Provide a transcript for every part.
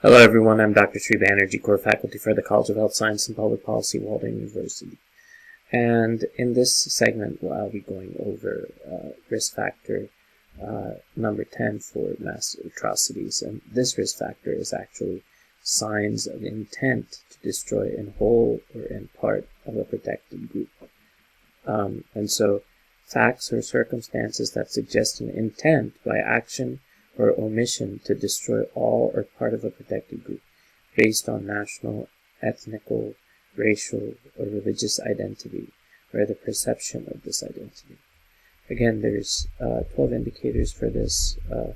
Hello everyone, I'm Dr. Sri Banerjee, core faculty for the College of Health Science and Public Policy, Walden University. And in this segment, I'll be going over risk factor number 10 for mass atrocities. And this risk factor is actually signs of intent to destroy in whole or in part of a protected group. And so facts or circumstances that suggest an intent by action or omission to destroy all or part of a protected group based on national, ethnical, racial, or religious identity, or the perception of this identity. Again, there's 12 indicators for this, or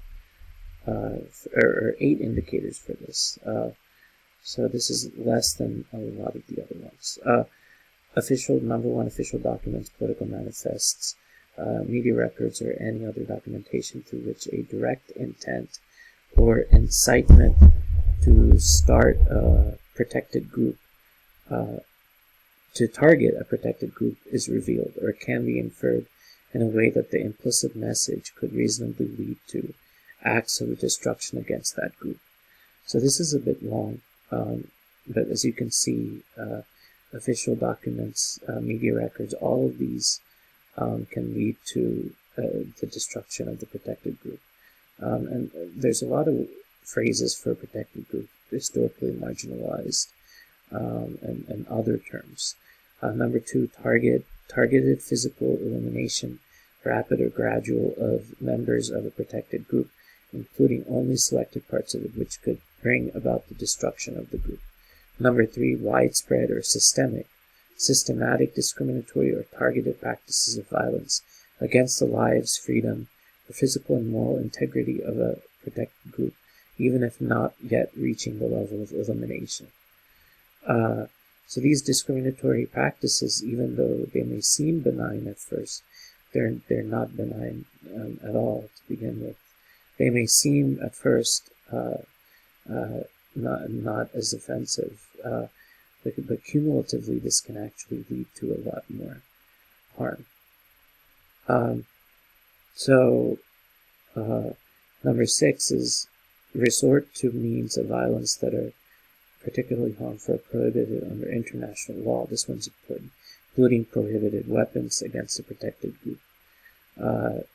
8 indicators for this. So this is less than a lot of the other ones. Number one, official documents, political manifests, media records, or any other documentation through which a direct intent or incitement to start a protected group, to target a protected group is revealed or can be inferred in a way that the implicit message could reasonably lead to acts of destruction against that group. So this is a bit long, but as you can see, official documents, media records, all of these can lead to the destruction of the protected group. And there's a lot of phrases for protected group, historically marginalized, and other terms. Number two, targeted physical elimination, rapid or gradual, of members of a protected group, including only selected parts of it, which could bring about the destruction of the group. Number three, widespread or systematic discriminatory or targeted practices of violence against the lives, freedom, or physical and moral integrity of a protected group, even if not yet reaching the level of elimination. So these discriminatory practices, even though they may seem benign at first, they're not benign at all to begin with. They may seem at first not as offensive, but cumulatively this can actually lead to a lot more harm. Number 6 is resort to means of violence that are particularly harmful or prohibited under international law. This one's important, including prohibited weapons against a protected group.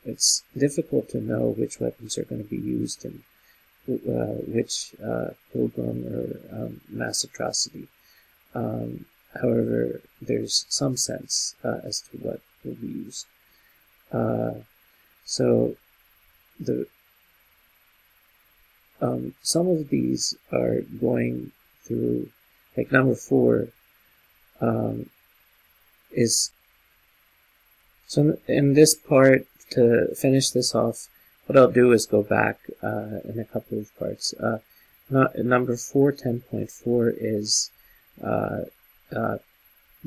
It's difficult to know which weapons are going to be used in which pogrom or mass atrocity. However, there's some sense as to what will be used. Some of these are going through, like number 4 is, so in this part, to finish this off, what I'll do is go back in a couple of parts. Number 4, 10.4 is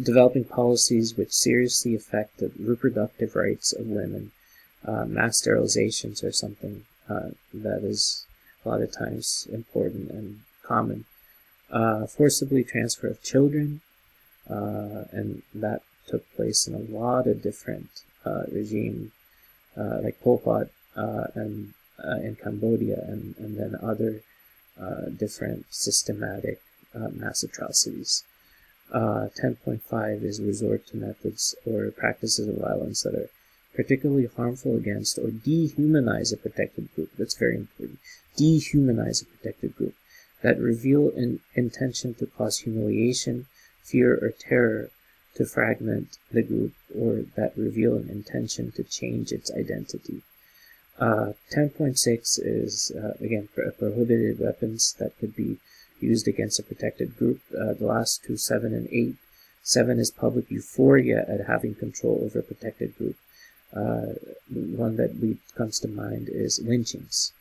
developing policies which seriously affect the reproductive rights of women. Mass sterilizations are something that is a lot of times important and common. Forcibly transfer of children, and that took place in a lot of different regimes, like Pol Pot and in Cambodia, and then other different systematic mass atrocities. 10.5 is resort to methods or practices of violence that are particularly harmful against or dehumanize a protected group. That's very important. Dehumanize a protected group that reveal an intention to cause humiliation, fear, or terror, to fragment the group, or that reveal an intention to change its identity. 10.6 is, again, prohibited weapons that could be used against a protected group. The last two, 7 and 8. 7 is public euphoria at having control over a protected group. One that comes to mind is lynchings,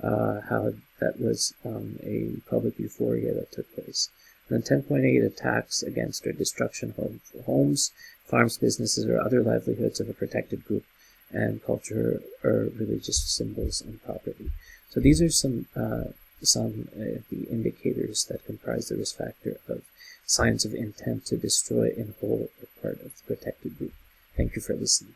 how that was a public euphoria that took place. And then 10.8, attacks against or destruction of homes, farms, businesses, or other livelihoods of a protected group, and culture or religious symbols and property. So these are some of the indicators that comprise the risk factor of signs of intent to destroy in whole or part of the protected group. Thank you for listening.